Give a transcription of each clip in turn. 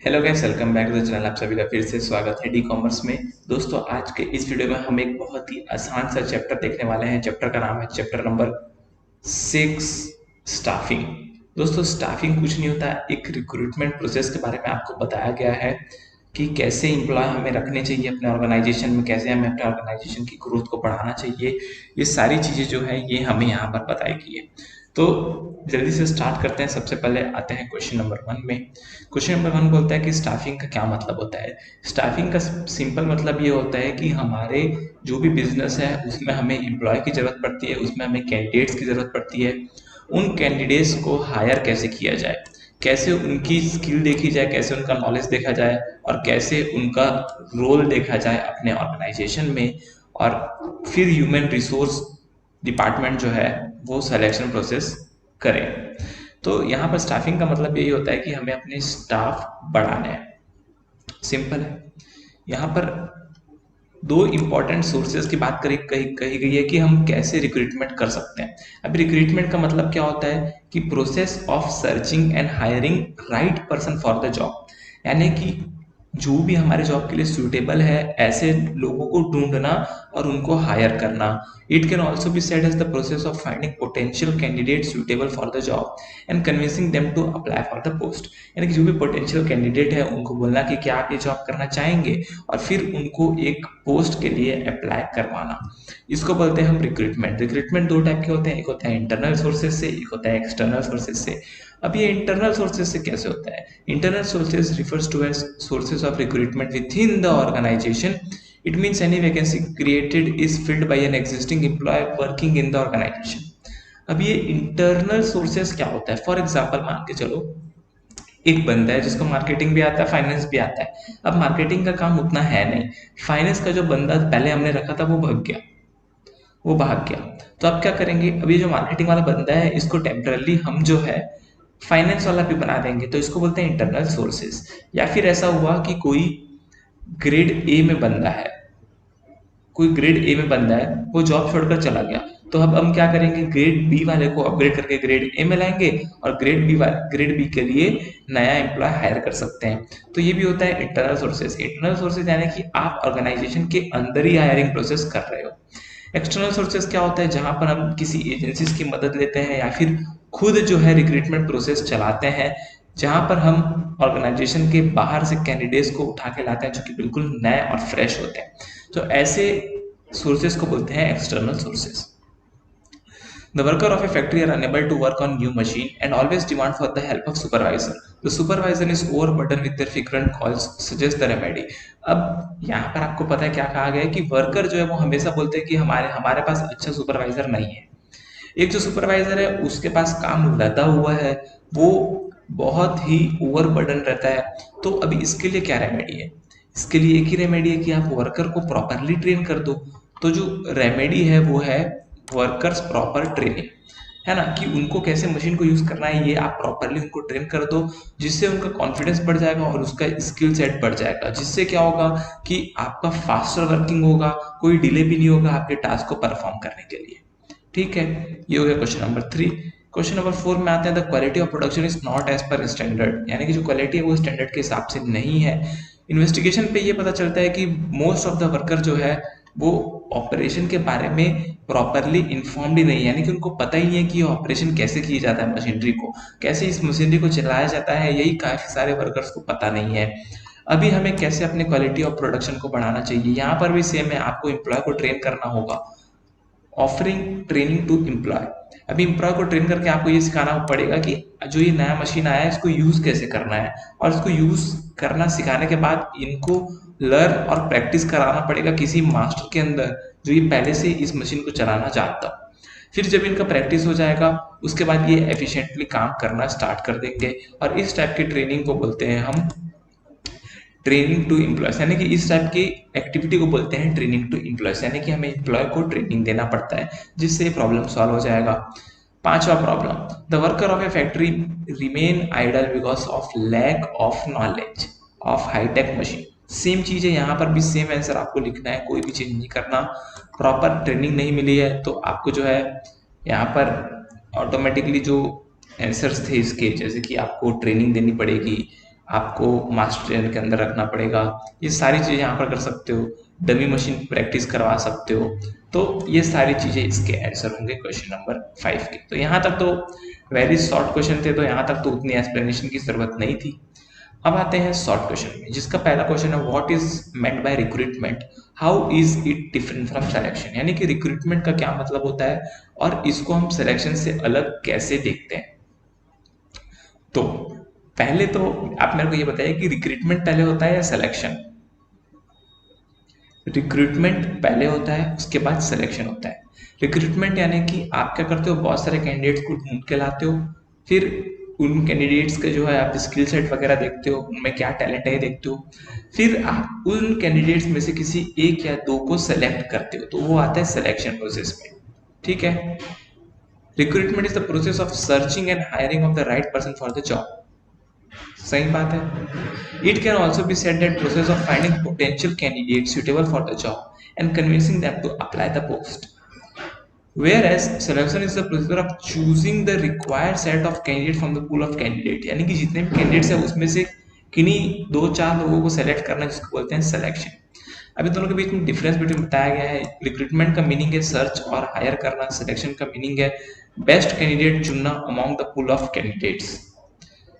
Hello guys, welcome back to the channel. आप सभी का फिर से स्वागत है डी कॉमर्स में। दोस्तों, आज के इस वीडियो में हम एक बहुत ही आसान सा चैप्टर देखने वाले हैं। चैप्टर का नाम है चैप्टर नंबर 6, स्टाफिंग। दोस्तों, स्टाफिंग कुछ नहीं होता, एक रिक्रूटमेंट प्रोसेस के बारे में आपको बताया गया है कि कैसे एम्प्लॉय हमें रखने चाहिए अपने ऑर्गेनाइजेशन में, कैसे हमें अपने ऑर्गेनाइजेशन की ग्रोथ को बढ़ाना चाहिए। ये सारी चीज़ें जो है ये हमें यहाँ पर बताई गई है। तो जल्दी से स्टार्ट करते हैं। सबसे पहले आते हैं क्वेश्चन नंबर 1 में। क्वेश्चन नंबर 1 बोलता है कि स्टाफिंग का क्या मतलब होता है। स्टाफिंग का सिंपल मतलब ये होता है कि हमारे जो भी बिजनेस है उसमें हमें एम्प्लॉय की ज़रूरत पड़ती है, उसमें हमें कैंडिडेट्स की ज़रूरत पड़ती है। उन कैंडिडेट्स को हायर कैसे किया जाए, कैसे उनकी स्किल देखी जाए, कैसे उनका नॉलेज देखा जाए और कैसे उनका रोल देखा जाए अपने ऑर्गेनाइजेशन में। और फिर ह्यूमन रिसोर्स डिपार्टमेंट जो है वो सिलेक्शन प्रोसेस करे। तो यहाँ पर स्टाफिंग का मतलब यही होता है कि हमें अपने स्टाफ बढ़ाने हैं। सिंपल है। यहाँ पर दो इंपॉर्टेंट सोर्सेज की बात कही गई है कि हम कैसे रिक्रूटमेंट कर सकते हैं। अब रिक्रूटमेंट का मतलब क्या होता है कि process of searching and hiring right person for the job, यानी कि जो भी हमारे जॉब के लिए सूटेबल है ऐसे लोगों को ढूंढना और उनको हायर करना। It can also be said as the process of finding potential candidate suitable for the job and convincing them to apply for the post. यानी कि जो भी पोटेंशियल कैंडिडेट है उनको बोलना कि क्या आप ये जॉब करना चाहेंगे और फिर उनको एक पोस्ट के लिए अप्लाई करवाना। इसको बोलते हैं हम रिक्रूटमेंट। रिक्रूटमेंट दो टाइप के होते हैं, एक होता है इंटरनल सोर्सेज से, एक होता है एक्सटर्नल सोर्सेज से। अब ये इंटरनल सोर्सेज से कैसे होता है? Internal sources refers to as sources of recruitment within the organisation. It means any vacancy created is filled by an existing employee working in the organisation. अब ये internal sources क्या होता है? For example मान के चलो, एक बंदा है जिसको मार्केटिंग भी आता है, फाइनेंस भी आता है। अब मार्केटिंग का काम उतना है नहीं, फाइनेंस का जो बंदा पहले हमने रखा था वो भाग गया। तो अब क्या करेंगे? अब ये जो मार्केटिंग वाला बंदा है इसको टेम्परली हम जो है फाइनेंस वाला भी बना देंगे, तो इसको बोलते हैं इंटरनल सोर्सेज। या फिर ऐसा हुआ कि ग्रेड ए में बंदा है कोई ग्रेड ए में बंदा है, वो जॉब छोड़कर चला गया। तो अब हम क्या करेंगे? ग्रेड बी वाले को अपग्रेड करके ग्रेड ए में लाएंगे और ग्रेड बी के लिए नया एम्प्लॉय हायर कर सकते हैं। तो ये भी होता है इंटरनल सोर्सेज। इंटरनल सोर्सेज यानी कि आप ऑर्गेनाइजेशन के अंदर ही हायरिंग प्रोसेस कर रहे हो। एक्सटर्नल सोर्सेज क्या होता है? जहां पर हम किसी एजेंसीज की मदद लेते हैं या फिर खुद जो है रिक्रूटमेंट प्रोसेस चलाते हैं, जहां पर हम ऑर्गेनाइजेशन के बाहर से कैंडिडेट्स को उठा के लाते हैं जो कि बिल्कुल नए और फ्रेश होते हैं। तो ऐसे सोर्सेज को बोलते हैं external sources. The worker of a factory are unable to work on new machine and always demand for the help of supervisor. The supervisor is overburdened with their frequent calls, suggest the remedy. अब यहाँ पर आपको पता है क्या कहा गया है कि वर्कर जो है वो हमेशा बोलते हैं कि हमारे हमारे पास अच्छा सुपरवाइजर नहीं है। एक जो सुपरवाइजर है उसके पास काम लदा हुआ है, वो बहुत ही ओवरबर्डन रहता है। तो अभी इसके लिए क्या रेमेडी है? इसके लिए एक ही रेमेडी है कि आप वर्कर को प्रॉपरली ट्रेन कर दो। तो जो रेमेडी है वो है वर्कर्स प्रॉपर ट्रेनिंग, है ना, कि उनको कैसे मशीन को यूज करना है ये आप प्रॉपरली उनको ट्रेन कर दो, जिससे उनका कॉन्फिडेंस बढ़ जाएगा और उसका स्किल सेट बढ़ जाएगा, जिससे क्या होगा कि आपका फास्टर वर्किंग होगा, कोई डिले भी नहीं होगा आपके टास्क को परफॉर्म करने के लिए। ठीक है, ये हो गया क्वेश्चन नंबर 3। क्वेश्चन नंबर 4 में आते हैं, the quality of production is not as per standard, यानी कि जो क्वालिटी है वो स्टैंडर्ड के हिसाब से नहीं है। इन्वेस्टिगेशन पे ये पता चलता है कि मोस्ट ऑफ द वर्कर जो है वो ऑपरेशन के बारे में प्रॉपरली इन्फॉर्म्ड ही नहीं है, यानी कि उनको पता ही नहीं है कि ये ऑपरेशन कैसे किया जाता है, मशीनरी को कैसे इस मशीनरी को चलाया जाता है, यही काफी सारे वर्कर्स को पता नहीं है। अभी हमें कैसे अपने क्वालिटी ऑफ प्रोडक्शन को बढ़ाना चाहिए, यहाँ पर भी सेम है, आपको एम्प्लॉय को ट्रेन करना होगा। Offering training to employee. अभी एम्प्लॉय को ट्रेन करके आपको ये सिखाना पड़ेगा कि जो ये नया मशीन आया है इसको यूज कैसे करना है, और इसको यूज करना सिखाने के बाद इनको लर्न और प्रैक्टिस कराना पड़ेगा किसी मास्टर के अंदर जो ये पहले से इस मशीन को चलाना जानता हो। फिर जब इनका प्रैक्टिस हो जाएगा उसके बाद ये एफिशिएंटली काम करना स्टार्ट कर देंगे, और इस टाइप की ट्रेनिंग को बोलते हैं हम ट्रेनिंग टू एम्प्लॉयज, यानी कि इस टाइप की एक्टिविटी को बोलते हैं ट्रेनिंग टू एम्प्लॉयज, यानी कि हमें एम्प्लॉय को ट्रेनिंग देना पड़ता है जिससे प्रॉब्लम सॉल्व हो जाएगा। पांचवा problem, the worker of a factory remain idle because of lack of knowledge of high tech machine. Same चीज है, यहाँ पर भी सेम आंसर आपको लिखना है, कोई भी चेंज नहीं करना। प्रॉपर ट्रेनिंग नहीं मिली है तो आपको जो है यहाँ पर ऑटोमेटिकली जो आंसर्स थे इसके, जैसे कि आपको ट्रेनिंग देनी पड़ेगी, आपको मास्टर ट्रेनर के अंदर रखना पड़ेगा। ये सारी चीज़ें यहाँ पर कर सकते हो, डमी मशीन प्रैक्टिस करवा सकते हो। तो ये सारी चीज़ें इसके आंसर होंगे क्वेश्चन नंबर 5 के। तो यहाँ तक तो वेरी शॉर्ट क्वेश्चन थे, तो यहाँ तक तो उतनी एक्सप्लेनेशन की जरूरत नहीं थी। अब आते हैं शॉर्ट क्वेश्चन में, जिसका पहला क्वेश्चन है what is meant by recruitment, how is it different from selection. यानी कि रिक्रूटमेंट का क्या मतलब होता है और इसको हम सिलेक्शन से अलग कैसे देखते हैं। तो पहले तो आप मेरे को ये बताइए कि रिक्रूटमेंट पहले होता है या सिलेक्शन। रिक्रूटमेंट पहले होता है, उसके बाद सिलेक्शन होता है। रिक्रूटमेंट यानी कि आप क्या करते हो, बहुत सारे कैंडिडेट्स को ढूंढ के लाते हो, फिर उन कैंडिडेट्स के जो है आप स्किल सेट वगैरह देखते हो, उनमें क्या टैलेंट है देखते हो, फिर आप उन कैंडिडेट्स में से किसी एक या दो को सेलेक्ट करते हो, तो वो आता है सिलेक्शन प्रोसेस में। ठीक है। Recruitment is the process of searching and hiring of the right person for the job. सही बात है। It can also be said that process of finding potential candidate suitable for the job and convincing them to apply the post. Whereas selection is the procedure of choosing the required set of candidate from the pool of candidate, यानी कि जितने भी candidates हैं उसमें से किन्हीं 2-4 लोगों को सेलेक्ट करना, जिसको बोलते हैं सिलेक्शन। अभी दोनों के बीच में डिफरेंस बिटवीन बताया गया है। रिक्रूटमेंट का मीनिंग है सर्च और हायर करना, सिलेक्शन का मीनिंग है बेस्ट कैंडिडेट चुनना among the pool of candidates.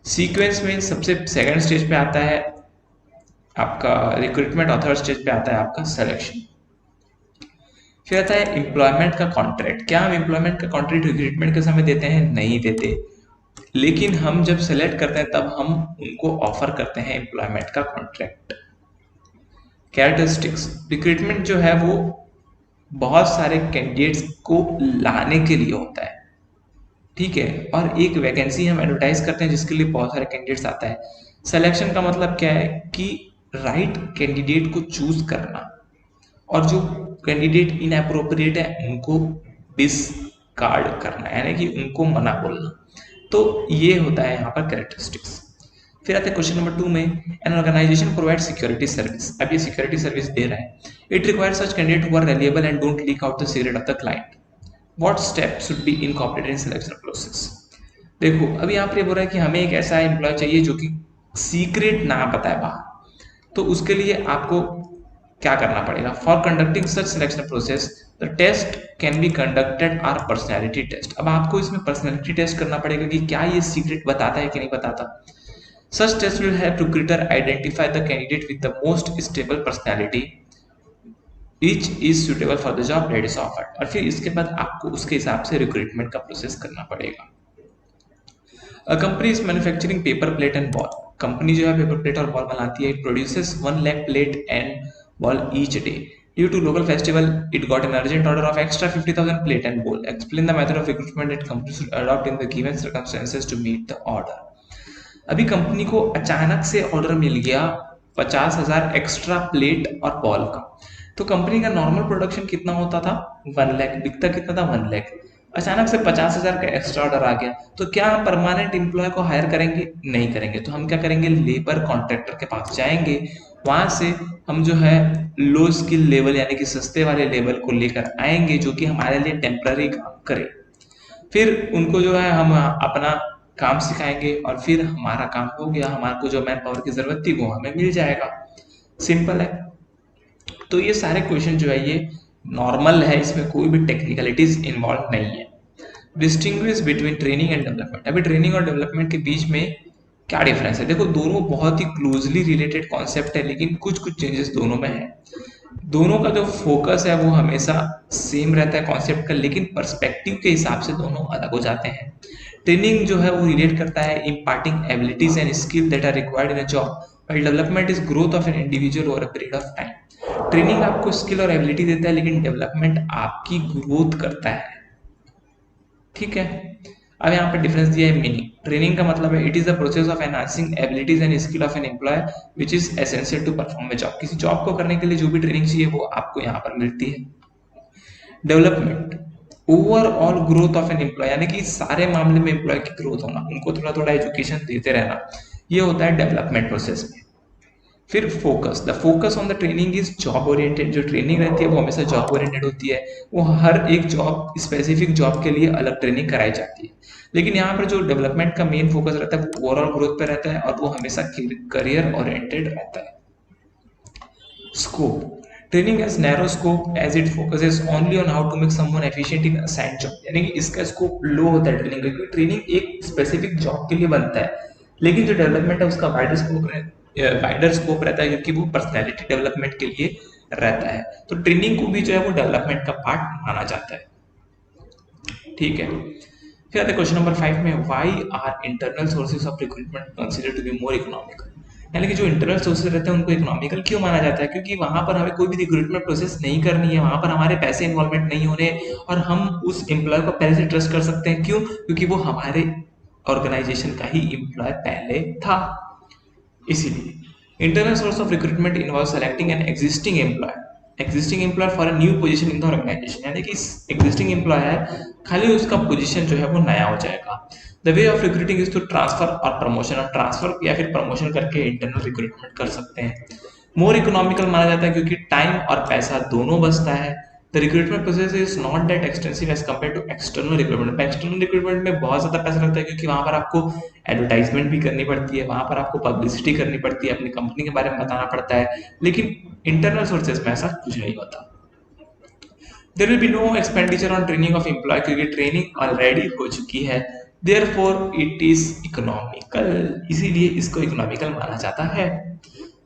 Sequence में सबसे सेकंड स्टेज पे आता है आपका रिक्रूटमेंट और थर्ड स्टेज पे आता है आपका सिलेक्शन। फिर आता है एम्प्लॉयमेंट का कॉन्ट्रैक्ट। क्या हम एम्प्लॉयमेंट का कॉन्ट्रैक्ट रिक्रूटमेंट के समय देते हैं? नहीं देते, लेकिन हम जब सेलेक्ट करते हैं तब हम उनको ऑफर करते हैं एम्प्लॉयमेंट का कॉन्ट्रैक्ट। कैरेक्टरिस्टिक्स, रिक्रूटमेंट जो है वो बहुत सारे कैंडिडेट्स को लाने के लिए होता है, ठीक है, और एक वैकेंसी हम एडवर्टाइज करते हैं जिसके लिए बहुत सारे कैंडिडेट्स आता है। सिलेक्शन का मतलब क्या है कि राइट कैंडिडेट को चूज करना और जो कैंडिडेट इनअप्रोप्रिएट है उनको डिसकार्ड करना, यानी कि उनको मना बोलना। तो ये होता है यहाँ पर कैरेक्टरिस्टिक्स। फिर आते हैं क्वेश्चन नंबर 2 में, an organisation provide security service. अब ये सिक्योरिटी सर्विस दे रहा है। It requires such candidate who are reliable and don't leak out the secret of the client. What step should be incorporated in selection process. देखो अभी यहाँ पर ये बोल रहा है कि हमें एक ऐसा एम्प्लॉय चाहिए जो कि सीक्रेट ना बताए बाहर, तो उसके लिए आपको क्या करना पड़ेगा। For conducting such selection process the test can be conducted are personality test. अब आपको इसमें पर्सनैलिटी टेस्ट करना पड़ेगा कि क्या ये सीक्रेट बताता है कि नहीं बताता। Such test will help recruiter identify the candidate with the most stable personality each is suitable for the job that is offered. और फिर इसके बाद आपको उसके हिसाब से रिक्रूटमेंट का प्रोसेस करना पड़ेगा। A company is manufacturing paper plate and ball. Company जो है पेपर प्लेट और बॉल बनाती है। It produces 1 lakh plate and ball each day. Due to local festival, it got an urgent order of extra 50,000 plate and ball. Explain the method of recruitment that company should adopt in the given circumstances to meet the order. अभी company को अचानक से order मिल गया 50,000 extra plate और ball का। तो company का normal production कितना होता था? 1 लाख। बिकता कितना था? 1 लाख। अचानक से 50,000 का एक्स्ट्रा ऑर्डर आ गया, तो क्या हम परमानेंट एम्प्लॉय को हायर करेंगे? नहीं करेंगे। तो हम क्या करेंगे? लेबर कॉन्ट्रैक्टर के पास जाएंगे, वहां से हम जो है लो स्किल लेवल यानी कि सस्ते वाले लेवल को लेकर आएंगे जो कि हमारे लिए टेम्पररी काम करे। फिर उनको जो है हम अपना काम सिखाएंगे और फिर हमारा काम हो गया, हमारे को जो मैन पावर की जरूरत थी वो हमें मिल जाएगा। सिंपल है। तो ये सारे क्वेश्चन जो है ये नॉर्मल है, इसमें कोई भी टेक्निकलिटीज इन्वॉल्व नहीं है। Distinguish between training and development. अभी ट्रेनिंग और डेवलपमेंट के बीच में क्या डिफरेंस है? देखो दोनों बहुत ही क्लोजली रिलेटेड कॉन्सेप्ट है, लेकिन कुछ कुछ चेंजेस दोनों में है। दोनों का जो फोकस है वो हमेशा सेम रहता है कॉन्सेप्ट का, लेकिन पर्सपेक्टिव के हिसाब से दोनों अलग हो जाते हैं। ट्रेनिंग जो है वो रिलेट करता है imparting abilities and skill that are required in a job, while development is growth of an individual over a period of time. Training आपको स्किल और एबिलिटी देता है, लेकिन डेवलपमेंट आपकी ग्रोथ करता है। ठीक है। अब यहाँ पे डिफरेंस दिया है मीनिंग। ट्रेनिंग का मतलब है it is the process of enhancing abilities and skill of an employee which is essential to perform a job. किसी जॉब को करने के लिए जो भी ट्रेनिंग चाहिए वो आपको यहाँ पर मिलती है। Development overall growth of an employee, यानी कि सारे मामले में एम्प्लॉय की ग्रोथ होना, उनको थोड़ा थोड़ा एजुकेशन देते रहना, ये होता है डेवलपमेंट प्रोसेस में। फिर focus, the focus on the training is job oriented. जो ट्रेनिंग रहती है वो हमेशा जॉब ओरिएंटेड होती है, वो हर एक जॉब स्पेसिफिक जॉब के लिए अलग ट्रेनिंग कराई जाती है। लेकिन यहाँ पर जो डेवलपमेंट का मेन फोकस रहता है वो ओवरऑल ग्रोथ पे रहता है और वो हमेशा करियर ओरिएंटेड रहता है। Scope, training has narrow scope as it focuses only on how to make someone efficient in assigned job, यानी कि इसका स्कोप लो होता है ट्रेनिंग का, क्योंकि ट्रेनिंग एक स्पेसिफिक जॉब के लिए बनता है, लेकिन जो डेवलपमेंट है उसका वाइडर स्कोप रहता है क्योंकि वो पर्सनैलिटी डेवलपमेंट के लिए रहता है। तो ट्रेनिंग को भी जो है वो डेवलपमेंट का पार्ट माना जाता है। ठीक है, फिर आते हैं क्वेश्चन नंबर 5 में, why are internal sources of recruitment considered to be more economical, यानी कि जो इंटरनल सोर्सेज रहते हैं उनको इकोनॉमिकल क्यों माना जाता है, क्योंकि वहां पर हमें कोई भी रिक्रूटमेंट प्रोसेस नहीं करनी है, वहां पर हमारे पैसे इन्वॉल्वमेंट नहीं होने और हम उस एम्प्लॉय को पहले से ट्रस्ट कर सकते हैं। क्यों? क्योंकि वो हमारे ऑर्गेनाइजेशन का ही एम्प्लॉय पहले था। इसीलिए internal source of recruitment involve selecting an existing employee for a new position in the organisation, यानी कि एग्जिस्टिंग एम्प्लॉय है, खाली उसका पोजीशन जो है वो नया हो जाएगा। The way of recruiting is to transfer or promotion, और ट्रांसफर या फिर प्रमोशन करके इंटरनल रिक्रूटमेंट कर सकते हैं। मोर इकोनॉमिकल माना जाता है क्योंकि टाइम और पैसा दोनों बचता है। The recruitment process is not that extensive as compare to external recruitment. External recruitment में बहुत ज्यादा पैसा लगता है क्योंकि वहां पर आपको एडवर्टाइजमेंट भी करनी पड़ती है, वहां पर आपको पब्लिसिटी करनी पड़ती है, अपनी कंपनी के बारे में बताना पड़ता है, लेकिन इंटरनल सोर्सेज में ऐसा कुछ नहीं होता। There will be no expenditure on training of employee, क्योंकि ट्रेनिंग ऑलरेडी हो चुकी है, देयरफॉर इट इज इकोनॉमिकल, इसीलिए इसको इकोनॉमिकल माना जाता है।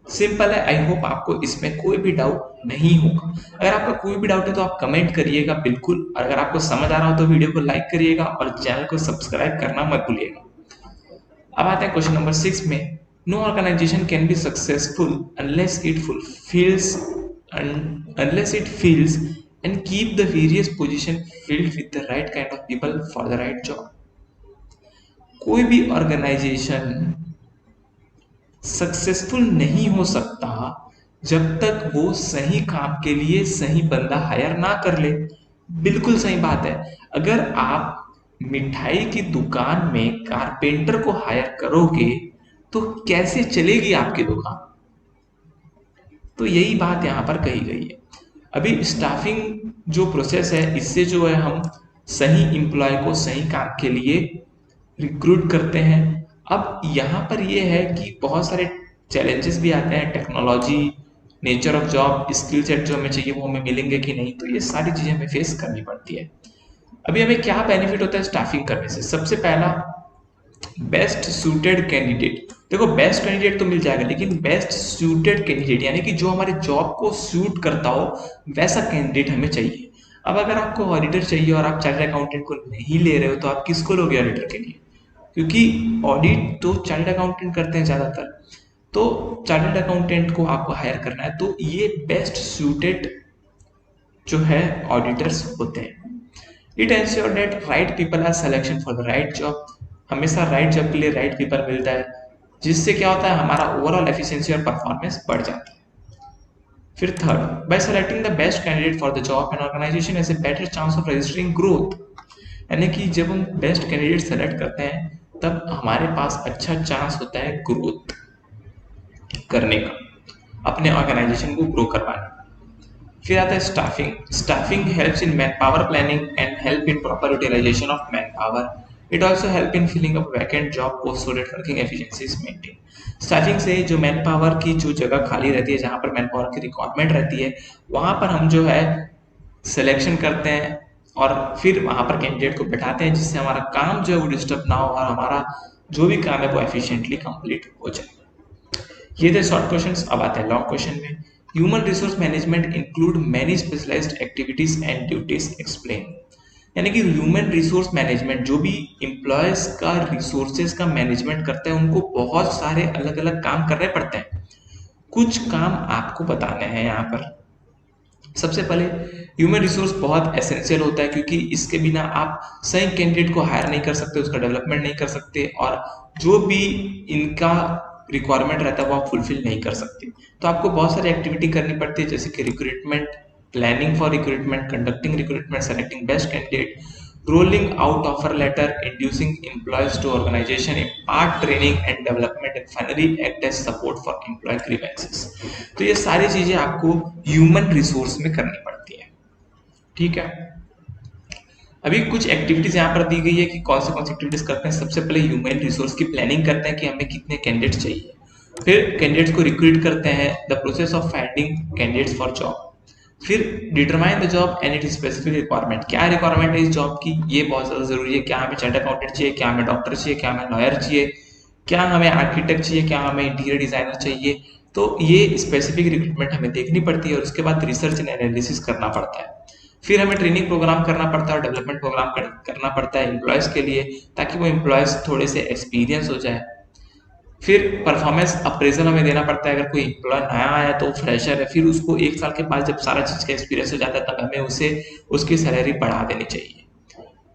सिंपल है, आई होप आपको इसमें कोई भी डाउट नहीं होगा। अगर आपका कोई भी डाउट है तो आप कमेंट करिएगा बिल्कुल, और अगर आपको समझ आ रहा हो तो वीडियो को लाइक करिएगा और चैनल को सब्सक्राइब करना मत भूलिएगा। अब आते हैं क्वेश्चन नंबर 6 में, no organisation can be successful unless it fills and keep the various position filled with the right kind of people for the right job। कोई भी ऑर्गेनाइजेशन सक्सेसफुल नहीं हो सकता जब तक वो सही काम के लिए सही बंदा हायर ना कर ले। बिल्कुल सही बात है, अगर आप मिठाई की दुकान में कारपेंटर को हायर करोगे तो कैसे चलेगी आपकी दुकान? तो यही बात यहाँ पर कही गई है। अभी स्टाफिंग जो प्रोसेस है, इससे जो है हम सही एम्प्लॉय को सही काम के लिए रिक्रूट करते हैं। अब यहाँ पर ये है कि बहुत सारे चैलेंजेस भी आते हैं, technology, nature of job, skill set जो हमें चाहिए वो हमें मिलेंगे कि नहीं, तो ये सारी चीजें हमें फेस करनी पड़ती है। अभी हमें क्या बेनिफिट होता है स्टाफिंग करने से? सबसे पहला, बेस्ट सूटेड कैंडिडेट। देखो, बेस्ट कैंडिडेट तो मिल जाएगा, लेकिन बेस्ट सूटेड कैंडिडेट यानी कि जो हमारे जॉब को सूट करता हो वैसा कैंडिडेट हमें चाहिए। अब अगर आपको ऑडिटर चाहिए और आप चार्टर्ड अकाउंटेंट को नहीं ले रहे हो तो आप किसको लोगे ऑडिटर के लिए? क्योंकि ऑडिट तो चार्टर्ड अकाउंटेंट करते हैं ज्यादातर, तो चार्टर्ड अकाउंटेंट को आपको हायर करना है, तो ये बेस्ट सूटेड जो है ऑडिटर्स होते हैं। It ensure that right people are selection for the right job, हमेशा राइट जॉब के लिए राइट पीपल मिलता है, जिससे क्या होता है, हमारा ओवरऑल एफिशिएंसी और परफॉर्मेंस बढ़ जाता है। फिर third, by selecting the best candidate for the job and organisation has a better chance of registering growth, यानी कि जब हम बेस्ट कैंडिडेट सेलेक्ट करते हैं तब हमारे पास अच्छा चांस होता है ग्रोथ करने का, अपने ऑर्गेनाइजेशन को ग्रो करवाने का। फिर आता है staffing. Staffing helps in manpower planning and help in proper utilisation of manpower. It also help in filling up vacant job post so that working efficiency is maintain. Staffing से जो man power की जो जगह खाली रहती है, जहां पर मैन पावर की रिक्वायरमेंट रहती है, वहां पर हम जो है सिलेक्शन करते हैं और फिर वहां पर कैंडिडेट को बैठाते हैं, जिससे हमारा काम जो है वो डिस्टर्ब ना हो और हमारा जो भी काम है वो एफिशिएंटली कंप्लीट हो जाए। ये थे शॉर्ट क्वेश्चंस। अब आते हैं लॉन्ग क्वेश्चन में। Human resource management include many specialised activities and duties explain, यानी कि ह्यूमन रिसोर्स मैनेजमेंट जो भी एम्प्लॉयज का रिसोर्सेज का मैनेजमेंट करता है, उनको बहुत सारे अलग अलग काम करने पड़ते हैं। कुछ काम आपको बताने हैं यहाँ पर। सबसे पहले, ह्यूमन रिसोर्स बहुत एसेंशियल होता है क्योंकि इसके बिना आप सही कैंडिडेट को हायर नहीं कर सकते, उसका डेवलपमेंट नहीं कर सकते, और जो भी इनका रिक्वायरमेंट रहता है वो आप फुलफिल नहीं कर सकते। तो आपको बहुत सारी एक्टिविटी करनी पड़ती है, जैसे कि recruitment, planning for recruitment, conducting recruitment, selecting best candidate, rolling out offer letter, inducing employees to organization, impart training and development, and finally act as support for employee grievances। तो ये सारी चीजें आपको ह्यूमन रिसोर्स में करनी पड़ती है। ठीक है, अभी कुछ एक्टिविटीज यहाँ पर दी गई है कि कौन सी एक्टिविटीज करते हैं। सबसे पहले ह्यूमन रिसोर्स की प्लानिंग करते हैं कि हमें कितने कैंडिडेट चाहिए, फिर कैंडिडेट्स को रिक्रूट करते हैं, the process of finding candidates for job, फिर determine the job and it specific requirement, क्या रिक्वायरमेंट है इस जॉब की, ये बहुत ज्यादा जरूरी है, क्या हमें चार्टर्ड अकाउंटेंट चाहिए, क्या हमें डॉक्टर चाहिए, क्या हमें लॉयर चाहिए, क्या हमें आर्किटेक्ट चाहिए, क्या हमें इंटीरियर डिजाइनर चाहिए। तो ये स्पेसिफिक रिक्रूटमेंट हमें देखनी पड़ती है और उसके बाद रिसर्च एंड एनालिसिस करना पड़ता है। फिर हमें ट्रेनिंग प्रोग्राम करना पड़ता है और डेवलपमेंट प्रोग्राम करना पड़ता है एम्प्लॉयज के लिए, ताकि वो एम्प्लॉयज थोड़े से एक्सपीरियंस हो जाए। फिर परफॉर्मेंस अप्रेजल हमें देना पड़ता है, अगर कोई एम्प्लॉय नया आया तो फ्रेशर है, फिर उसको 1 साल के बाद जब सारा चीज का एक्सपीरियंस हो जाता है तब हमें उसे उसकी सैलरी बढ़ा देनी चाहिए।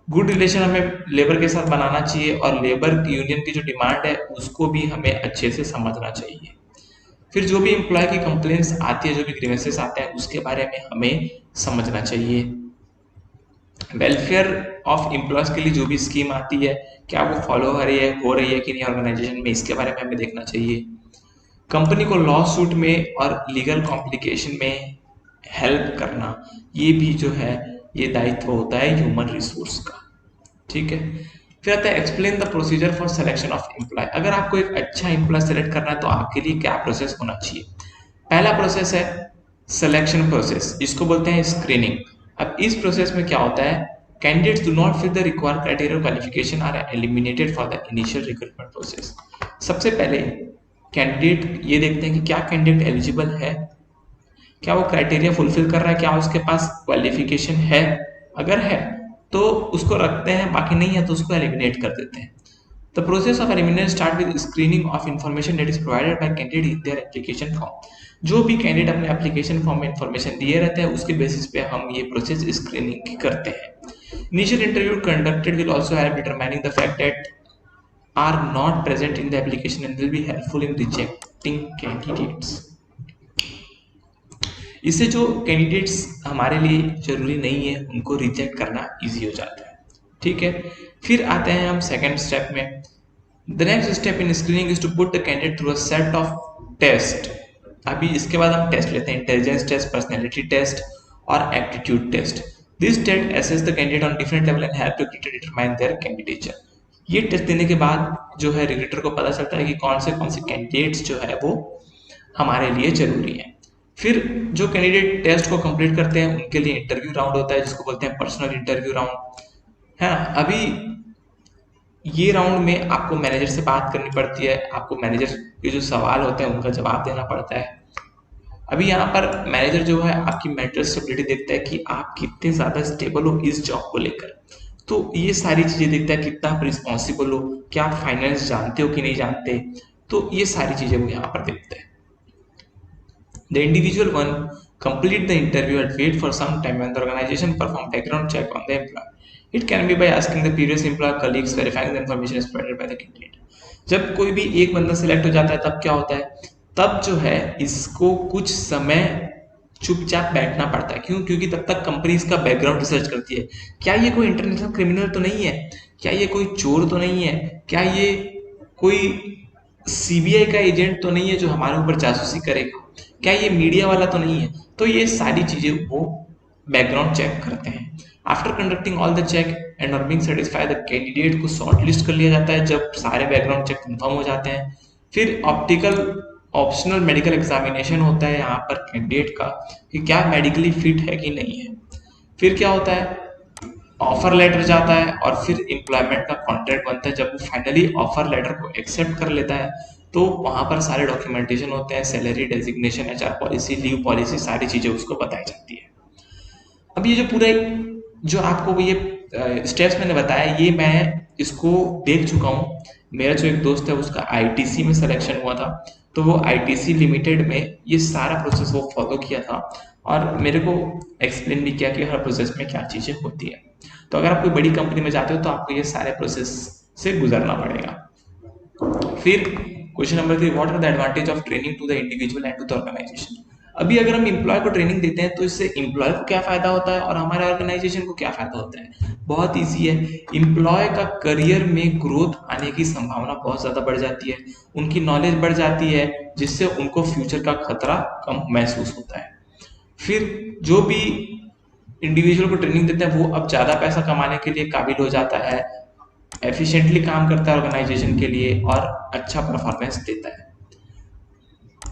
गुड रिलेशन हमें लेबर के साथ बनाना चाहिए और लेबर यूनियन की जो डिमांड है उसको भी हमें अच्छे से समझना चाहिए। फिर जो भी एम्प्लॉय की कंप्लेंट्स आती है, जो भी ग्रीवेंसेस आते हैं, उसके बारे में हमें समझना चाहिए। वेलफेयर ऑफ एम्प्लॉयज के लिए जो भी स्कीम आती है, क्या वो फॉलो हो रही है कि नहीं ऑर्गेनाइजेशन में, इसके बारे में हमें देखना चाहिए। कंपनी को लॉ सूट में और लीगल कॉम्प्लिकेशन में हेल्प करना, ये भी जो है ये दायित्व होता है ह्यूमन रिसोर्स का। ठीक है, फिर आता है explain the procedure for selection of employ. अगर आपको एक अच्छा एम्प्लॉय सेलेक्ट करना है तो आपके लिए क्या प्रोसेस होना चाहिए। पहला प्रोसेस है सिलेक्शन प्रोसेस, इसको बोलते हैं स्क्रीनिंग। अब इस प्रोसेस में क्या होता है, candidates do not fit the required criteria qualification are eliminated for the initial recruitment process. सबसे पहले कैंडिडेट ये देखते हैं कि क्या कैंडिडेट एलिजिबल है, क्या वो क्राइटेरिया फुलफिल कर रहा है, क्या उसके पास क्वालिफिकेशन है, अगर है तो उसको रखते हैं, बाकी नहीं है तो उसको एलिमिनेट कर देते हैं। The process of elimination start with screening of information that is provided by candidate in their application form. जो भी कैंडिडेट अपने एप्लीकेशन फॉर्म में इंफॉर्मेशन दिए रहते हैं उसके बेसिस पे हम ये प्रोसेस स्क्रीनिंग की करते हैं। Initial interview conducted will also help determining the fact that are not present in the application and will be helpful in rejecting candidates. इससे जो कैंडिडेट्स हमारे लिए जरूरी नहीं है उनको रिजेक्ट करना इजी हो जाता है। ठीक है, फिर आते हैं हम सेकेंड स्टेप में। The next step in screening is to put the candidate through a set of test. अभी इसके बाद हम टेस्ट लेते हैं, इंटेलिजेंस टेस्ट, पर्सनैलिटी टेस्ट और aptitude test. This test assess the candidate on different level and help recruiter determine their candidature. ये test देने के बाद जो है रिक्रूटर को पता चलता है कि कौन से कैंडिडेट्स जो है वो हमारे लिए जरूरी है। फिर जो कैंडिडेट टेस्ट को कंप्लीट करते हैं उनके लिए इंटरव्यू राउंड होता है, जिसको बोलते हैं पर्सनल इंटरव्यू राउंड, है ना। अभी ये राउंड में आपको मैनेजर से बात करनी पड़ती है, आपको मैनेजर के जो सवाल होते हैं उनका जवाब देना पड़ता है। अभी यहाँ पर मैनेजर जो है आपकी मेंटल स्टेबिलिटी देखता है कि आप कितने ज्यादा स्टेबल हो इस जॉब को लेकर, तो ये सारी चीजें देखता है, कितना आप रिस्पॉन्सिबल हो, क्या आप फाइनेंस जानते हो कि नहीं जानते, तो ये सारी चीजें वो यहाँ पर देखते हैं। The individual one complete the interview and wait for some time when the organization perform background check on the employee. It can be by asking the previous employer colleagues verifying the information is provided by the candidate. जब कोई भी एक बंदा select हो जाता है तब क्या होता है, तब जो है इसको कुछ समय चुपचाप बैठना पड़ता है। क्यों? क्योंकि तब तक कंपनी इसका बैकग्राउंड रिसर्च करती है, क्या ये कोई इंटरनेशनल क्रिमिनल तो नहीं है, क्या ये कोई चोर तो नहीं है, क्या ये कोई सीबीआई का एजेंट तो नहीं है जो हमारे ऊपर जासूसी करेगा, क्या ये मीडिया वाला तो नहीं है। तो ये सारी चीजें वो बैकग्राउंड चेक करते हैं। After conducting all the check and on being satisfied the candidate को शॉर्ट लिस्ट कर लिया जाता है जब सारे बैकग्राउंड चेक कंफर्म हो जाते हैं। फिर ऑप्शनल मेडिकल एग्जामिनेशन होता है यहाँ पर कैंडिडेट का कि क्या मेडिकली फिट है कि नहीं है। फिर क्या होता है, ऑफर लेटर जाता है और फिर एम्प्लॉयमेंट का कॉन्ट्रैक्ट बनता है। जब वो फाइनली ऑफर लेटर को एक्सेप्ट कर लेता है तो वहां पर सारे डॉक्यूमेंटेशन होते हैं, salary designation, HR policy, leave policy, सारी चीजें उसको बताई जाती है। अब ये जो पूरा जो आपको ये स्टेप्स मैंने बताया ये मैं इसको देख चुका हूँ। मेरा जो एक दोस्त है उसका आईटीसी में सिलेक्शन हुआ था, तो वो आईटीसी लिमिटेड में ये सारा प्रोसेस वो फॉलो किया था और मेरे को एक्सप्लेन भी किया कि हर प्रोसेस में क्या चीजें होती है। तो अगर आप कोई बड़ी कंपनी में जाते हो तो आपको ये सारे प्रोसेस से गुजरना पड़ेगा। फिर question number 3, what are the advantage of training to the individual and to the organisation. अभी अगर हम एम्प्लॉय को ट्रेनिंग देते हैं तो इससे एम्प्लॉय को क्या फायदा होता है और हमारे ऑर्गेनाइजेशन को क्या फायदा होता है। बहुत ईजी है, एम्प्लॉय का करियर में ग्रोथ आने की संभावना बहुत ज्यादा बढ़ जाती है, उनकी नॉलेज बढ़ जाती है जिससे उनको फ्यूचर का खतरा कम महसूस होता है। फिर जो भी इंडिविजुअल को ट्रेनिंग देते हैं वो अब ज़्यादा पैसा कमाने के लिए काबिल हो जाता है, एफिशिएंटली काम करता है ऑर्गेनाइजेशन के लिए और अच्छा परफॉर्मेंस देता है।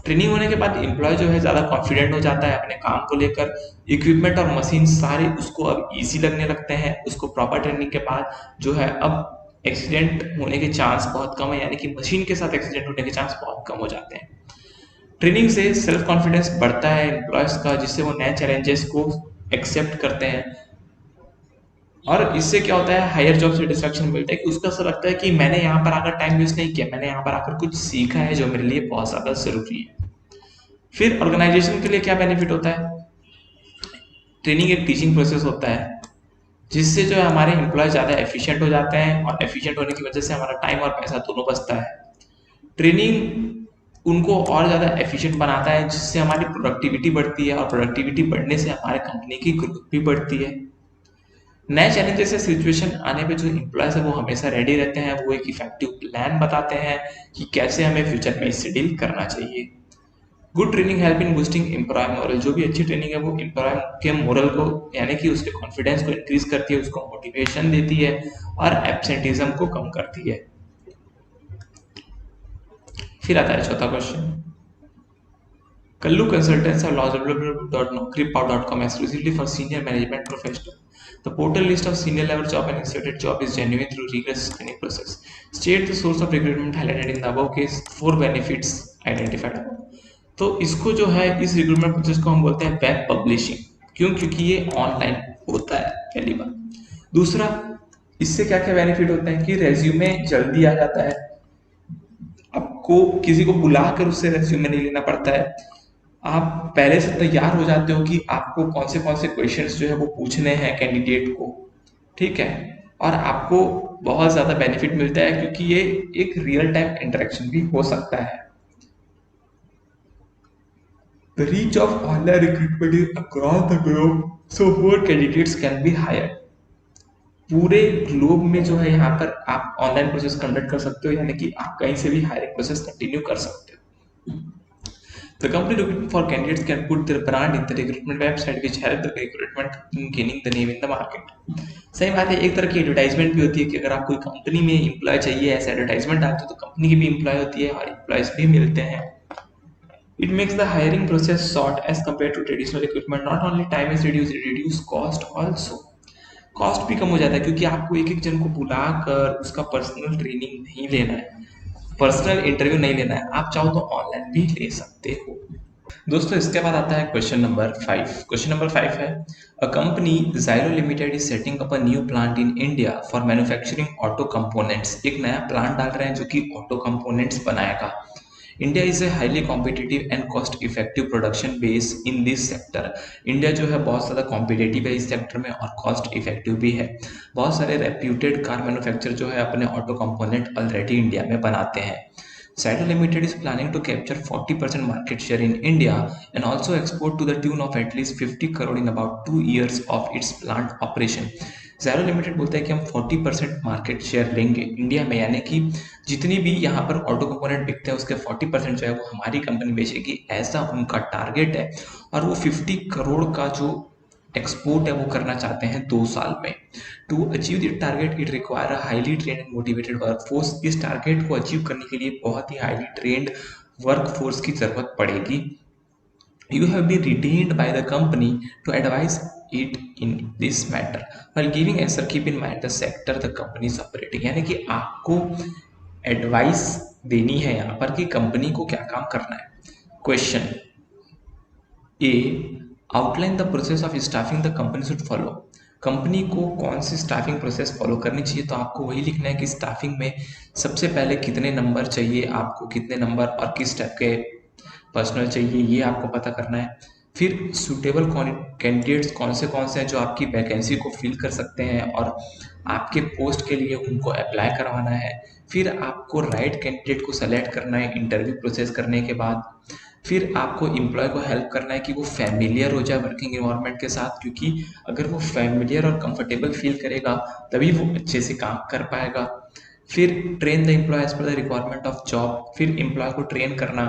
ट्रेनिंग होने के बाद एम्प्लॉय जो है ज़्यादा कॉन्फिडेंट हो जाता है अपने काम को लेकर। इक्विपमेंट और मशीन सारे उसको अब ईजी लगने लगते हैं। उसको प्रॉपर ट्रेनिंग के बाद जो है अब एक्सीडेंट होने के चांस बहुत कम है, यानी कि मशीन के साथ एक्सीडेंट होने के चांस बहुत कम हो जाते हैं। ट्रेनिंग से सेल्फ कॉन्फिडेंस बढ़ता है एम्प्लॉयज़ का, जिससे वो नए चैलेंजेस को एक्सेप्ट करते हैं और इससे क्या होता है हायर जॉब सेटिस्फैक्शन मिलता है कि उसको ऐसा लगता है कि मैंने यहाँ पर आकर टाइम वेस्ट नहीं किया, मैंने यहाँ पर आकर कुछ सीखा है जो मेरे लिए बहुत ज़्यादा ज़रूरी है। फिर ऑर्गेनाइजेशन के लिए क्या बेनिफिट होता है? ट्रेनिंग एक टीचिंग प्रोसेस होता है जिससे जो है हमारे एम्प्लॉय ज़्यादा एफिशिएंट हो जाते हैं और एफिशिएंट होने की वजह से हमारा टाइम और पैसा दोनों बचता है। ट्रेनिंग उनको और ज़्यादा एफिशिएंट बनाता है जिससे हमारी प्रोडक्टिविटी बढ़ती है और प्रोडक्टिविटी बढ़ने से हमारे कंपनी की ग्रोथ भी बढ़ती है। नए चैलेंजेस या सिचुएशन आने पे जो एम्प्लॉयज है वो हमेशा रेडी रहते हैं। वो एक इफेक्टिव प्लान बताते हैं कि कैसे हमें फ्यूचर में इससे डील करना चाहिए। Good training help in boosting employ morale. जो भी अच्छी ट्रेनिंग है वो एम्प्लॉय के मोरल को यानी कि उसके कॉन्फिडेंस को इंक्रीज करती है, उसको मोटिवेशन देती है और एब्सेंटिज्म को कम करती है। फिर आता है चौथा question. Kallu Consultants are launch naukripow.com exclusively for senior management professionals. The portal list of senior level job and instituted job is genuine through rigorous screening process. State the source of recruitment highlighted in the above case, 4 benefits identified above. तो इसको जो है इस recruitment process को हम बोलते हैं web publishing. क्यों? क्योंकि ये ऑनलाइन होता है, पहली बात। दूसरा, इससे क्या क्या बेनिफिट होता है कि रेज्यूमे जल्दी आ जाता है, आपको किसी को बुलाकर उससे रेज्यूमे नहीं लेना पड़ता है, आप पहले से तैयार हो जाते हो कि आपको कौन से क्वेश्चंस जो है वो पूछने हैं कैंडिडेट को, ठीक है। और आपको बहुत ज़्यादा बेनिफिट मिलता है क्योंकि ये एक रियल टाइम इंटरेक्शन भी हो सकता है। The reach of online recruitment is across the globe, so more candidates can be hired. पूरे ग्लोब में जो है यहाँ पर आप ऑनलाइन प्रोसेस कंडक्ट कर सकते हो, यानी कि आप कहीं से भी हायरिंग प्रोसेस कंटिन्यू कर सकते हो। The company looking for candidates can put their brand in the recruitment website, which help the recruitment in gaining the name in the market. सही बात है, एक तरह की एडवर्टाइजमेंट भी होती है कि अगर आप कोई कंपनी में एम्प्लॉय चाहिए, ऐसे एडवर्टाइजमेंट आते तो कंपनी की भी एम्प्लॉय होती है और एम्प्लॉयज भी मिलते हैं। It makes the hiring process short as compared to traditional recruitment. Not only time is reduced, it reduce cost also. Cost भी कम हो जाता है क्योंकि आपको एक एक जन को बुलाकर उसका पर्सनल ट्रेनिंग नहीं लेना है, पर्सनल इंटरव्यू नहीं लेना है, आप चाहो तो ऑनलाइन भी ले सकते हो। दोस्तों इसके बाद आता है क्वेश्चन नंबर 5। क्वेश्चन नंबर 5 है, a company Xylo limited is setting up a new plant in India for manufacturing auto components. एक नया प्लांट डाल रहे हैं जो कि ऑटो कंपोनेंट्स बनाएगा। India is a highly competitive and cost effective production base in this sector. India जो है बहुत ज़्यादा कॉम्पिटिटिव है इस सेक्टर में और कॉस्ट इफेक्टिव भी है। बहुत सारे रेप्यूटेड कार मैन्युफैक्चर जो है अपने ऑटो कंपोनेंट ऑलरेडी इंडिया में बनाते हैं। Xylo Limited is planning to capture 40% market share in India and also export to the tune of at least 50 crore in about 2 years of its plant operation. Xylo Limited बोलता है कि हम 40% market share लेंगे India में, यानी कि जितनी भी यहाँ पर ऑटो कंपोनेंट बिकते हैं उसके 40% जो है वो हमारी कंपनी बेचेगी, ऐसा उनका टारगेट है। और वो 50 करोड़ का जो एक्सपोर्ट है वो करना चाहते हैं 2 साल में। To achieve this target it require a highly trained and motivated workforce. इस टारगेट को अचीव करने के लिए बहुत ही हाईली ट्रेन्ड वर्कफोर्स की जरूरत पड़ेगी। You have been retained by the company to advise it in this matter. While giving answer, keep in mind the sector the company is operating. यानी कि आपको एडवाइस देनी है यहाँ पर कि कंपनी को क्या काम करना है। Question A, outline the process of staffing the company should follow. Company को कौन सी स्टाफिंग प्रोसेस फॉलो करनी चाहिए, तो आपको वही लिखना है कि स्टाफिंग में सबसे पहले कितने नंबर चाहिए, आपको कितने नंबर और किस टाइप के पर्सनल चाहिए ये आपको पता करना है। फिर सूटेबल कैंडिडेट्स कौन से हैं जो आपकी वैकेंसी को फिल कर सकते हैं और आपके पोस्ट के लिए उनको अप्लाई करवाना है। फिर आपको राइट कैंडिडेट को सेलेक्ट करना है इंटरव्यू प्रोसेस करने के बाद। फिर आपको एम्प्लॉय को हेल्प करना है कि वो फैमिलियर हो जाए वर्किंग एनवायरनमेंट के साथ, क्योंकि अगर वो फैमिलियर और कंफर्टेबल फील करेगा तभी वो अच्छे से काम कर पाएगा। फिर train the employ as per the requirement of job. फिर एम्प्लॉय को ट्रेन करना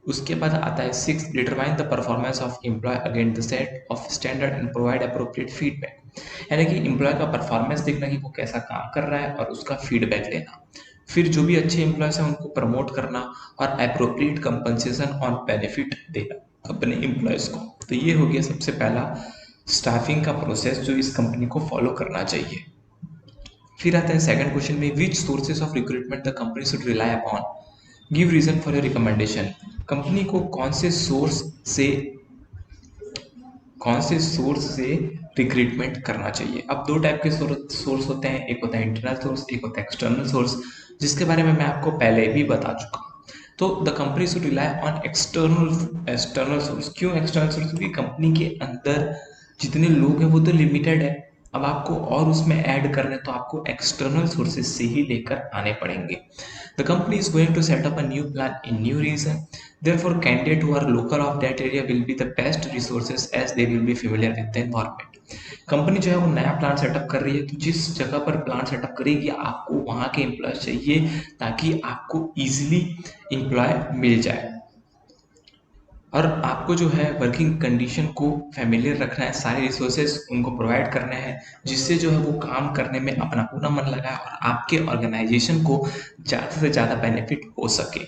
उसके बाद आता है 6, determine the performance of employ against the set of standard and provide appropriate feedback. यानी कि एम्प्लॉय का परफॉर्मेंस देखना कि वो कैसा काम कर रहा है और उसका फीडबैक लेना। फिर जो भी अच्छे एम्प्लॉयज हैं उनको प्रमोट करना और अप्रोप्रिएट कंपनसेशन ऑन बेनिफिट देना अपने एम्प्लॉयज को। तो ये हो गया सबसे पहला स्टाफिंग का प्रोसेस जो इस कंपनी को फॉलो करना चाहिए। फिर आता है सेकंड क्वेश्चन में, which sources of recruitment the company should rely upon, give reason for your recommendation. Company को कौन से सोर्स से रिक्रूटमेंट करना चाहिए। अब दो टाइप के सोर्स होते हैं, एक होता है इंटरनल सोर्स, एक होता है एक्सटर्नल सोर्स, जिसके बारे में मैं आपको पहले भी बता चुका हूँ। तो the company should rely on external source. क्यों एक्सटर्नल सोर्स? क्योंकि कंपनी के अंदर जितने लोग हैं वो तो लिमिटेड है। अब आपको और उसमें ऐड करने तो आपको एक्सटर्नल सोर्सेज से ही लेकर आने पड़ेंगे। The company is going to set up a new plan in new region. Therefore, candidates who are local of that area will be the best resources as they will be familiar with the environment. Company जो है वो नया plan setup कर रही है, तो जिस जगह पर प्लान सेटअप करेगी आपको वहाँ के एम्प्लॉय चाहिए ताकि आपको इजीली एम्प्लॉय मिल जाए। और आपको जो है वर्किंग कंडीशन को फैमिलियर रखना है, सारे रिसोर्सेज उनको प्रोवाइड करने हैं जिससे जो है वो काम करने में अपना पूरा मन लगाए और आपके ऑर्गेनाइजेशन को ज़्यादा से ज़्यादा बेनिफिट हो सके।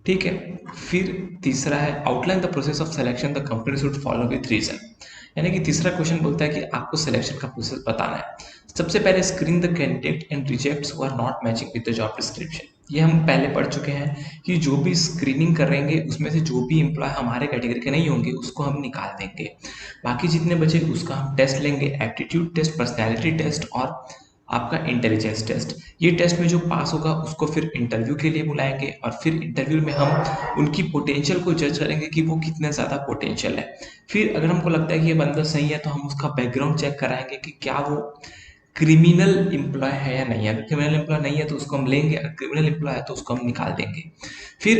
ठीक है। फिर तीसरा है, outline the process of selection the company should follow with reason. यानी कि तीसरा क्वेश्चन बोलता है कि आपको सिलेक्शन का प्रोसेस बताना है। सबसे पहले screen the candidate and rejects who are not matching with the job description. ये हम पहले पढ़ चुके हैं कि जो भी स्क्रीनिंग करेंगे उसमें से जो भी एम्प्लॉय हमारे कैटेगरी के नहीं होंगे उसको हम निकाल देंगे। बाकी जितने बचे उसका हम टेस्ट लेंगे, एप्टीट्यूड टेस्ट, पर्सनैलिटी टेस्ट और आपका इंटेलिजेंस टेस्ट। ये टेस्ट में जो पास होगा उसको फिर इंटरव्यू के लिए बुलाएंगे और फिर इंटरव्यू में हम उनकी पोटेंशियल को जज करेंगे कि वो कितने ज़्यादा पोटेंशियल है। फिर अगर हमको लगता है कि ये बंदा सही है तो हम उसका बैकग्राउंड चेक कराएंगे कि क्या वो क्रिमिनल एम्प्लॉय है या नहीं है। अगर क्रिमिनल एम्प्लॉय नहीं है तो उसको हम लेंगे, अगर क्रिमिनल एम्प्लॉय है तो उसको हम निकाल देंगे। फिर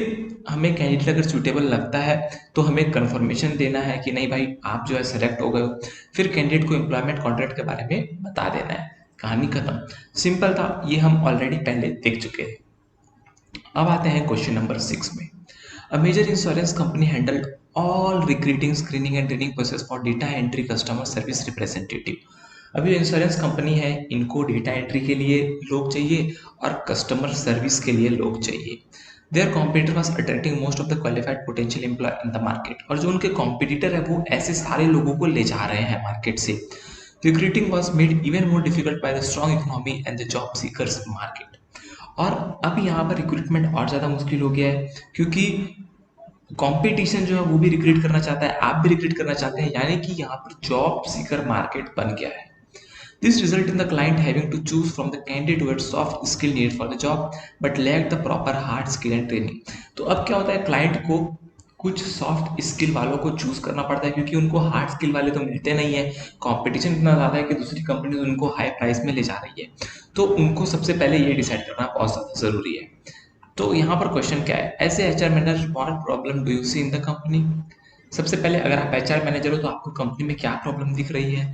हमें कैंडिडेट अगर सूटेबल लगता है तो हमें कंफर्मेशन देना है कि नहीं भाई आप जो है सेलेक्ट हो गए हो। फिर कैंडिडेट को एम्प्लॉयमेंट कॉन्ट्रैक्ट के बारे में बता देना है। कहानी खत्म, सिंपल था। ये हम ऑलरेडी पहले देख चुके हैं। अब आते हैं क्वेश्चन नंबर 6 में। A major insurance company handled all recruiting, screening and training process for data entry customer service representative. अभी इंश्योरेंस कंपनी है, इनको डेटा एंट्री के लिए लोग चाहिए और कस्टमर सर्विस के लिए लोग चाहिए। Their competitor was attracting most of the qualified potential employ in the market. और जो उनके कॉम्पिटिटर है वो ऐसे सारे लोगों को ले जा रहे हैं मार्केट से। Recruiting was made even more difficult by the strong economy and the job seekers market. और अब यहाँ पर रिक्रूटमेंट और ज़्यादा मुश्किल हो गया है क्योंकि कंपटीशन जो है वो भी रिक्रूट करना चाहता है, आप भी रिक्रूट करना चाहते हैं, यानी कि यहाँ पर जॉब सीकर मार्केट बन गया है। This result in the client having to choose from the candidate who had soft skill needed for the job but lacked the proper hard skill and training। तो अब क्या होता है, क्लाइंट को कुछ सॉफ्ट स्किल वालों को चूज करना पड़ता है क्योंकि उनको हार्ड स्किल वाले तो मिलते नहीं है। कंपटीशन इतना ज़्यादा है कि दूसरी कंपनी उनको हाई प्राइस में ले जा रही है। तो उनको सबसे पहले ये डिसाइड करना बहुत ज़्यादा ज़रूरी है। तो यहाँ पर क्वेश्चन क्या है, ऐसे HR manager what problem do you see in the company. सबसे पहले अगर आप एचआर मैनेजर हो तो आपको कंपनी में क्या प्रॉब्लम दिख रही है,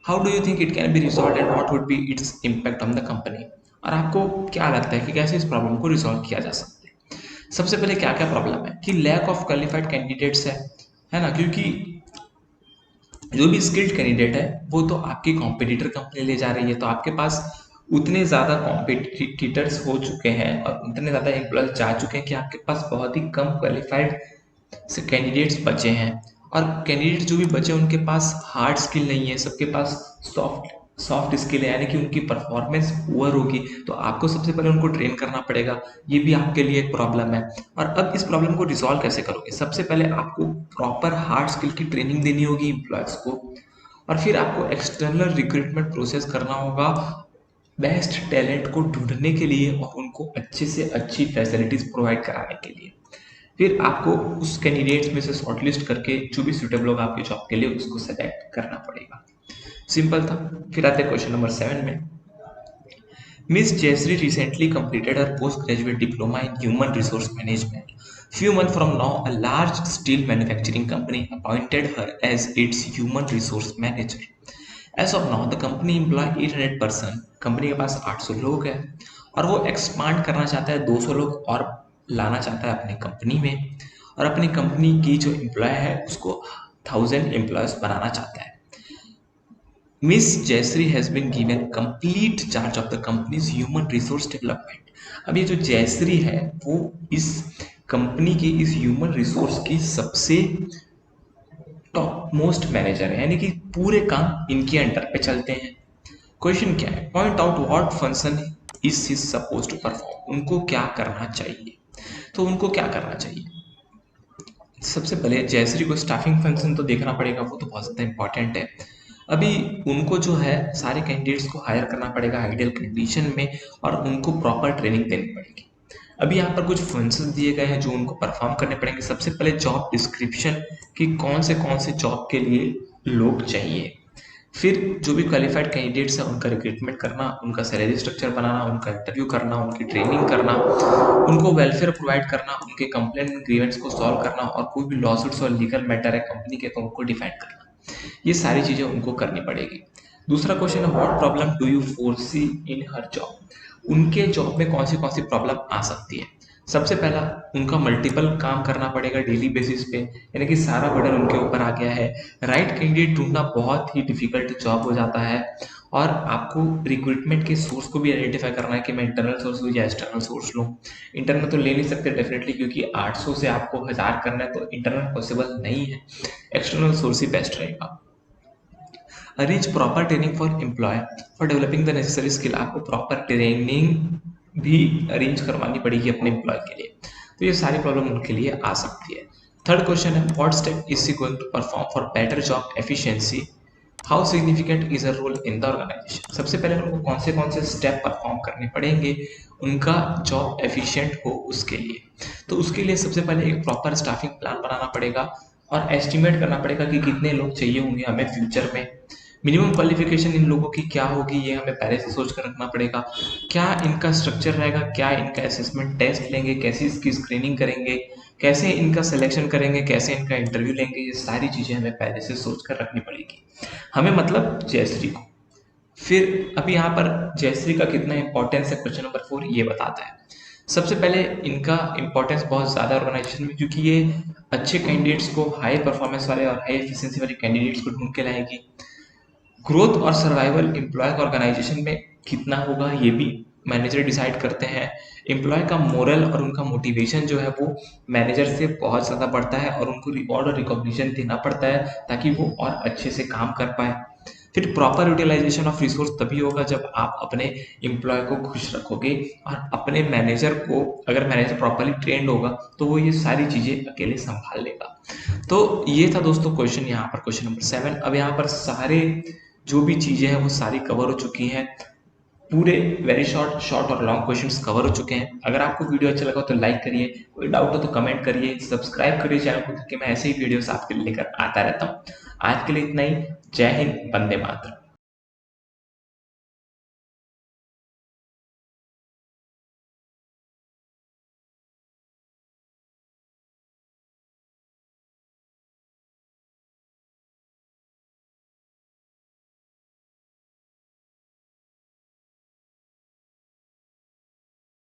how do you think it can be resolve and what would be its impact on the company. और आपको क्या लगता है कि कैसे इस प्रॉब्लम को रिजॉल्व किया जा सकता है। सबसे पहले क्या क्या प्रॉब्लम है कि लैक ऑफ क्वालिफाइड कैंडिडेट्स है ना, क्योंकि जो भी स्किल्ड कैंडिडेट है वो तो आपकी कॉम्पिटिटर कंपनी ले जा रही है। तो आपके पास उतने ज़्यादा कॉम्पिटिटर्स हो चुके हैं और उतने ज़्यादा एम्प्लॉय जा चुके हैं कि आपके पास बहुत ही कम क्वालिफाइड से कैंडिडेट्स बचे हैं। और कैंडिडेट जो भी बचे उनके पास हार्ड स्किल नहीं है, सबके पास सॉफ्ट स्किल है, यानी कि उनकी परफॉर्मेंस पुअर होगी। तो आपको सबसे पहले उनको ट्रेन करना पड़ेगा, ये भी आपके लिए एक प्रॉब्लम है। और अब इस प्रॉब्लम को रिजॉल्व कैसे करोगे, सबसे पहले आपको प्रॉपर हार्ड स्किल की ट्रेनिंग देनी होगी एम्प्लॉयज़ को। और फिर आपको एक्सटर्नल रिक्रूटमेंट प्रोसेस करना होगा बेस्ट टैलेंट को ढूंढने के लिए और उनको अच्छे से अच्छी फैसिलिटीज प्रोवाइड कराने के लिए। फिर आपको उस कैंडिडेट्स में से शॉर्टलिस्ट करके जो भी सूटेबल होगा आपके जॉब के लिए उसको सेलेक्ट करना पड़ेगा। सिंपल था। फिर आते हैं क्वेश्चन नंबर 7 में। Miss Jayashree recently completed her postgraduate diploma in human resource management. Few months from now, a large steel manufacturing company appointed her as its human resource manager. As of now, the company employ 800 person. Company के पास 800 लोग हैं और वो expand करना चाहता है, 200 लोग और लाना चाहता है अपनी कंपनी में। और अपनी कंपनी की जो एम्प्लॉय है उसको 1000 एम्प्लॉयज बनाना चाहता है। Miss Jayashree has been given complete charge of the company's human resource development. अब ये जो जयश्री है वो इस कंपनी की इस ह्यूमन रिसोर्स की सबसे टॉप मोस्ट मैनेजर है, यानी कि पूरे काम इनके अंडर पे चलते हैं। क्वेश्चन क्या है, point out what function is he suppose to perform. उनको क्या करना चाहिए, तो उनको क्या करना चाहिए, सबसे पहले जयश्री को स्टाफिंग फंक्शन तो देखना पड़ेगा, वो तो बहुत ज़्यादा इंपॉर्टेंट है। अभी उनको जो है सारे कैंडिडेट्स को हायर करना पड़ेगा आइडियल कंडीशन में और उनको प्रॉपर ट्रेनिंग देनी पड़ेगी। अभी यहाँ पर कुछ फंक्शन दिए गए हैं जो उनको परफॉर्म करने पड़ेंगे। सबसे पहले जॉब डिस्क्रिप्शन कि कौन से जॉब के लिए लोग चाहिए, फिर जो भी क्वालिफाइड कैंडिडेट्स हैं उनका रिक्रूटमेंट करना, उनका सैलरी स्ट्रक्चर बनाना, उनका इंटरव्यू करना, उनकी ट्रेनिंग करना, उनको वेलफेयर प्रोवाइड करना, उनके कंप्लेंट ग्रीवेंट्स को सॉल्व करना और कोई भी लॉसूट्स और लीगल मैटर है कंपनी के तो उनको डिफाइन करना। ये सारी चीज़ें उनको करनी पड़ेगी। दूसरा क्वेश्चन है what problem do you foresee in her job. उनके जॉब में कौन सी प्रॉब्लम आ सकती है। सबसे पहला उनका मल्टीपल काम करना पड़ेगा डेली बेसिस पे, यानी कि सारा बर्डन उनके ऊपर आ गया है। राइट कैंडिडेट ढूंढना बहुत ही डिफिकल्ट जॉब हो जाता है और आपको रिक्रूटमेंट के सोर्स को भी आइडेंटिफाई करना है कि मैं इंटरनल सोर्स लूँ या एक्सटर्नल सोर्स लूँ। इंटरनल तो ले नहीं सकते डेफिनेटली, क्योंकि 800 से आपको 1000 करना है तो इंटरनल पॉसिबल नहीं है, एक्सटर्नल सोर्स ही बेस्ट रहेगा। Arrange proper training for employ for developing the necessary skill. आपको प्रॉपर ट्रेनिंग भी अरेंज करवानी पड़ेगी अपने एम्प्लॉय के लिए, तो ये सारी प्रॉब्लम उनके लिए आ सकती है। थर्ड क्वेश्चन है what step is she going to perform for better job efficiency, how significant is a role in the organisation. सबसे पहले उनको कौन से स्टेप परफॉर्म करने पड़ेंगे उनका जॉब एफिशिएंट हो उसके लिए। तो उसके लिए सबसे पहले एक प्रॉपर स्टाफिंग प्लान बनाना पड़ेगा और एस्टिमेट करना पड़ेगा कि कितने लोग चाहिए होंगे हमें फ्यूचर में। मिनिमम क्वालिफिकेशन इन लोगों की क्या होगी ये हमें पहले से सोच कर रखना पड़ेगा। क्या इनका स्ट्रक्चर रहेगा, क्या इनका असेसमेंट टेस्ट लेंगे, कैसी इसकी स्क्रीनिंग करेंगे, कैसे इनका सिलेक्शन करेंगे, कैसे इनका इंटरव्यू लेंगे, ये सारी चीज़ें हमें पहले से सोच कर रखनी पड़ेगी हमें, मतलब जयश्री को। फिर अभी यहाँ पर जयश्री का कितना इंपॉर्टेंस है क्वेश्चन नंबर 4 ये बताता है। सबसे पहले इनका इंपॉर्टेंस बहुत ज़्यादा ऑर्गेनाइजेशन में, क्योंकि ये अच्छे कैंडिडेट्स को, हाई परफॉर्मेंस वाले और हाई एफिशिएंसी वाले कैंडिडेट्स को ढूंढ के लाएगी। ग्रोथ और सर्वाइवल एम्प्लॉय का ऑर्गेनाइजेशन में कितना होगा ये भी मैनेजर डिसाइड करते हैं। एम्प्लॉय का मोरल और उनका मोटिवेशन जो है वो मैनेजर से बहुत ज़्यादा बढ़ता है और उनको रिवॉर्ड और रिकॉग्निशन देना पड़ता है ताकि वो और अच्छे से काम कर पाए। फिर प्रॉपर यूटिलाइजेशन ऑफ रिसोर्स तभी होगा जब आप अपने एम्प्लॉय को खुश रखोगे और अपने मैनेजर को, अगर मैनेजर प्रॉपरली ट्रेंड होगा तो वो ये सारी चीज़ें अकेले संभाल लेगा। तो ये था दोस्तों क्वेश्चन, यहाँ पर क्वेश्चन नंबर 7। अब यहाँ पर सारे जो भी चीज़ें हैं वो सारी कवर हो चुकी हैं, पूरे वेरी शॉर्ट और लॉन्ग क्वेश्चंस कवर हो चुके हैं। अगर आपको वीडियो अच्छा लगा तो लाइक करिए, कोई डाउट हो तो कमेंट करिए, सब्सक्राइब करिए चैनल को, क्योंकि मैं ऐसे ही वीडियोस आपके लिए लेकर आता रहता हूँ। आज के लिए इतना ही। जय हिंद, वंदे मातरम।